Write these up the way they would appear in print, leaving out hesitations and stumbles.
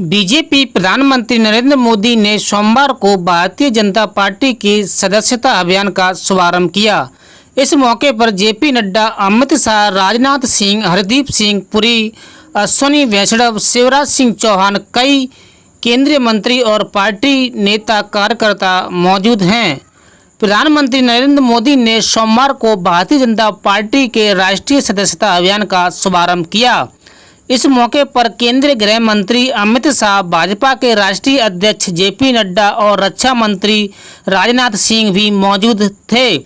BJP प्रधानमंत्री नरेंद्र मोदी ने सोमवार को भारतीय जनता पार्टी की सदस्यता अभियान का शुभारंभ किया। इस मौके पर जेपी नड्डा, अमित शाह, राजनाथ सिंह, हरदीप सिंह पुरी, अश्विनी वैष्णव, शिवराज सिंह चौहान, कई केंद्रीय मंत्री और पार्टी नेता कार्यकर्ता मौजूद हैं। प्रधानमंत्री नरेंद्र मोदी ने सोमवार को भारतीय जनता पार्टी के राष्ट्रीय सदस्यता अभियान का शुभारंभ किया। इस मौके पर केंद्रीय गृह मंत्री अमित शाह, भाजपा के राष्ट्रीय अध्यक्ष जेपी नड्डा और रक्षा मंत्री राजनाथ सिंह भी मौजूद थे।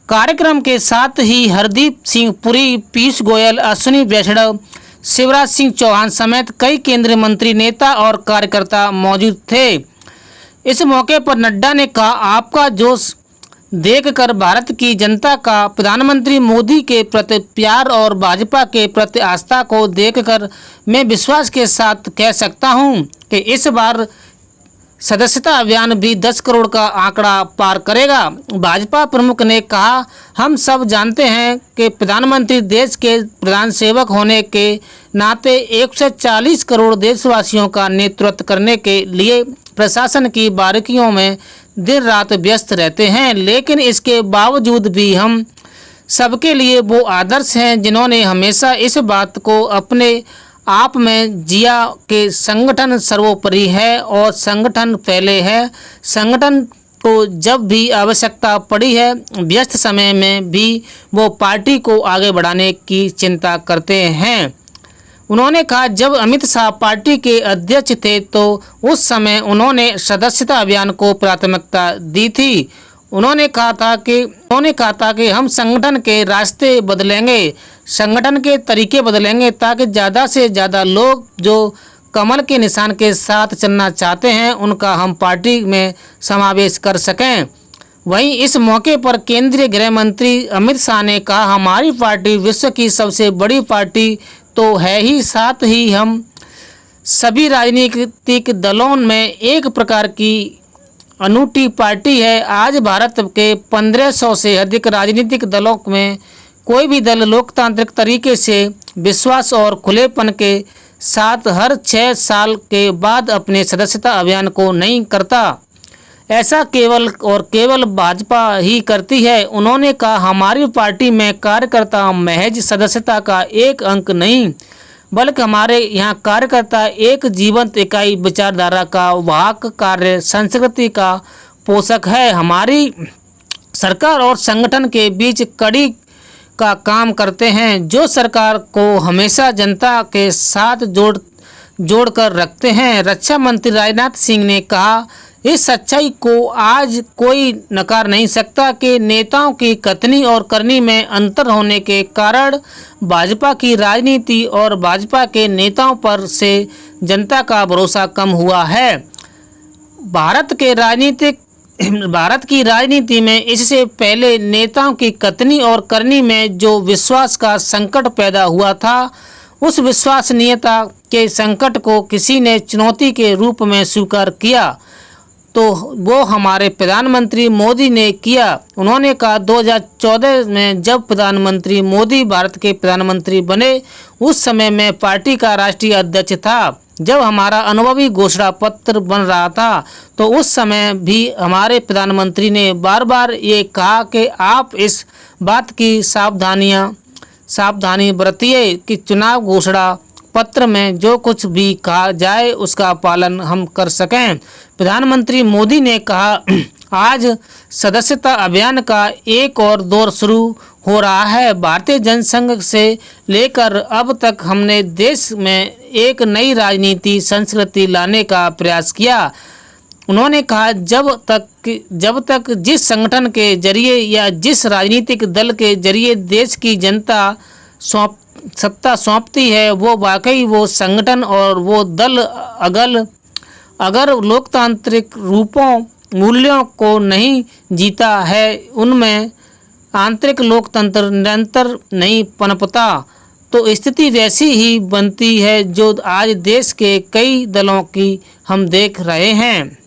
कार्यक्रम के साथ ही हरदीप सिंह पुरी, पीयूष गोयल, अश्विनी वैष्णव, शिवराज सिंह चौहान समेत कई केंद्रीय मंत्री, नेता और कार्यकर्ता मौजूद थे। इस मौके पर नड्डा ने कहा, आपका जोश देखकर भारत की जनता का प्रधानमंत्री मोदी के प्रति प्यार और भाजपा के प्रति आस्था को देखकर मैं विश्वास के साथ कह सकता हूं कि इस बार सदस्यता अभियान भी 10 करोड़ का आंकड़ा पार करेगा। भाजपा प्रमुख ने कहा, हम सब जानते हैं कि प्रधानमंत्री देश के प्रधान सेवक होने के नाते 140 करोड़ देशवासियों का नेतृत्व करने के लिए प्रशासन की बारीकियों में दिन रात व्यस्त रहते हैं, लेकिन इसके बावजूद भी हम सबके लिए वो आदर्श हैं जिन्होंने हमेशा इस बात को अपने आप में जिया कि संगठन सर्वोपरि है और संगठन पहले है। संगठन को जब भी आवश्यकता पड़ी है, व्यस्त समय में भी वो पार्टी को आगे बढ़ाने की चिंता करते हैं। उन्होंने कहा, जब अमित शाह पार्टी के अध्यक्ष थे तो उस समय उन्होंने सदस्यता अभियान को प्राथमिकता दी थी। उन्होंने कहा था कि हम संगठन के रास्ते बदलेंगे, संगठन के तरीके बदलेंगे ताकि ज़्यादा से ज़्यादा लोग जो कमल के निशान के साथ चलना चाहते हैं उनका हम पार्टी में समावेश कर सकें। वहीं इस मौके पर केंद्रीय गृह मंत्री अमित शाह ने कहा, हमारी पार्टी विश्व की सबसे बड़ी पार्टी तो है ही, साथ ही हम सभी राजनीतिक दलों में एक प्रकार की अनूठी पार्टी है। आज भारत के 1500 से अधिक राजनीतिक दलों में कोई भी दल लोकतांत्रिक तरीके से विश्वास और खुलेपन के साथ हर 6 साल के बाद अपने सदस्यता अभियान को नहीं करता। ऐसा केवल भाजपा ही करती है। उन्होंने कहा, हमारी पार्टी में कार्यकर्ता महज सदस्यता का एक अंक नहीं, बल्कि हमारे यहाँ कार्यकर्ता एक जीवंत इकाई, विचारधारा का वाहक, कार्य संस्कृति का पोषक है। हमारी सरकार और संगठन के बीच कड़ी का काम करते हैं, जो सरकार को हमेशा जनता के साथ जोड़कर रखते हैं। रक्षा मंत्री राजनाथ सिंह ने कहा, इस सच्चाई को आज कोई नकार नहीं सकता कि नेताओं की कथनी और करनी में अंतर होने के कारण भाजपा की राजनीति और भाजपा के नेताओं पर से जनता का भरोसा कम हुआ है। भारत की राजनीति में इससे पहले नेताओं की कथनी और करनी में जो विश्वास का संकट पैदा हुआ था, उस विश्वसनीयता के संकट को किसी ने चुनौती के रूप में स्वीकार किया तो वो हमारे प्रधानमंत्री मोदी ने किया। उन्होंने कहा, 2014 में जब प्रधानमंत्री मोदी भारत के प्रधानमंत्री बने, उस समय मैं पार्टी का राष्ट्रीय अध्यक्ष था। जब हमारा अनुभवी घोषणा पत्र बन रहा था तो उस समय भी हमारे प्रधानमंत्री ने बार बार ये कहा कि आप इस बात की सावधानी बरतिए कि चुनाव घोषणा पत्र में जो कुछ भी कहा जाए उसका पालन हम कर सकें। प्रधानमंत्री मोदी ने कहा, आज सदस्यता अभियान का एक और दौर शुरू हो रहा है। भारतीय जनसंघ से लेकर अब तक हमने देश में एक नई राजनीति संस्कृति लाने का प्रयास किया। उन्होंने कहा, जब तक जिस संगठन के जरिए या जिस राजनीतिक दल के जरिए देश की जनता सत्ता सौंपती है, वो वाकई वो संगठन और वो दल अगर लोकतांत्रिक मूल्यों को नहीं जीता है, उनमें आंतरिक लोकतंत्र निरंतर नहीं पनपता, तो स्थिति वैसी ही बनती है जो आज देश के कई दलों की हम देख रहे हैं।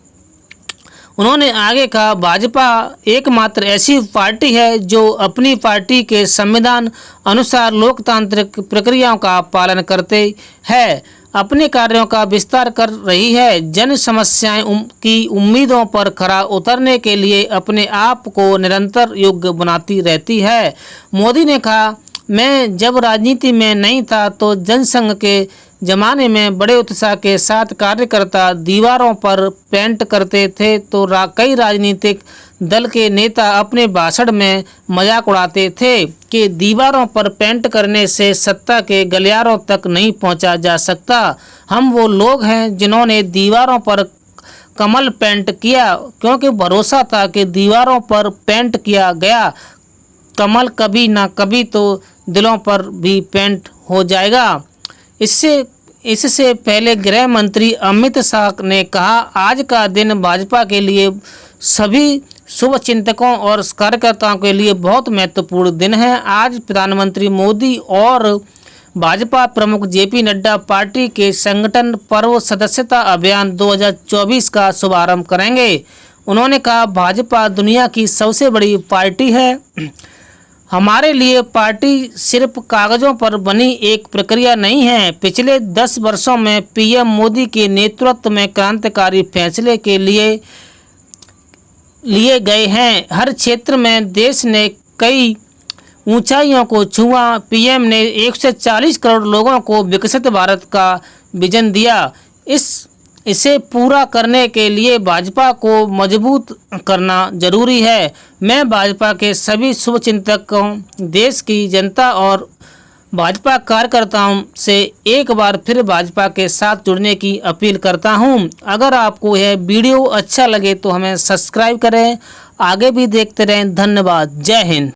उन्होंने आगे कहा, भाजपा एकमात्र ऐसी पार्टी है जो अपनी पार्टी के संविधान अनुसार लोकतांत्रिक प्रक्रियाओं का पालन करते हैं। अपने कार्यों का विस्तार कर रही है। जन समस्याएं की उम्मीदों पर खरा उतरने के लिए अपने आप को निरंतर योग्य बनाती रहती है। मोदी ने कहा, मैं जब राजनीति में नहीं था तो जनसंघ के जमाने में बड़े उत्साह के साथ कार्यकर्ता दीवारों पर पेंट करते थे तो कई राजनीतिक दल के नेता अपने भाषण में मजाक उड़ाते थे कि दीवारों पर पेंट करने से सत्ता के गलियारों तक नहीं पहुंचा जा सकता। हम वो लोग हैं जिन्होंने दीवारों पर कमल पेंट किया, क्योंकि भरोसा था कि दीवारों पर पेंट किया गया कमल कभी ना कभी तो दिलों पर भी पेंट हो जाएगा। इससे पहले गृह मंत्री अमित शाह ने कहा, आज का दिन भाजपा के लिए सभी शुभ चिंतकों और कार्यकर्ताओं के लिए बहुत महत्वपूर्ण दिन है। आज प्रधानमंत्री मोदी और भाजपा प्रमुख जेपी नड्डा पार्टी के संगठन पर्व सदस्यता अभियान 2024 का शुभारंभ करेंगे। उन्होंने कहा, भाजपा दुनिया की सबसे बड़ी पार्टी है। हमारे लिए पार्टी सिर्फ कागजों पर बनी एक प्रक्रिया नहीं है। पिछले 10 वर्षों में पीएम मोदी के नेतृत्व में क्रांतिकारी फैसले के लिए गए हैं। हर क्षेत्र में देश ने कई ऊंचाइयों को छुआ। पीएम ने 140 करोड़ लोगों को विकसित भारत का विजन दिया। इसे पूरा करने के लिए भाजपा को मजबूत करना जरूरी है। मैं भाजपा के सभी शुभचिंतकों, देश की जनता और भाजपा कार्यकर्ताओं से एक बार फिर भाजपा के साथ जुड़ने की अपील करता हूं। अगर आपको यह वीडियो अच्छा लगे तो हमें सब्सक्राइब करें। आगे भी देखते रहें। धन्यवाद। जय हिंद।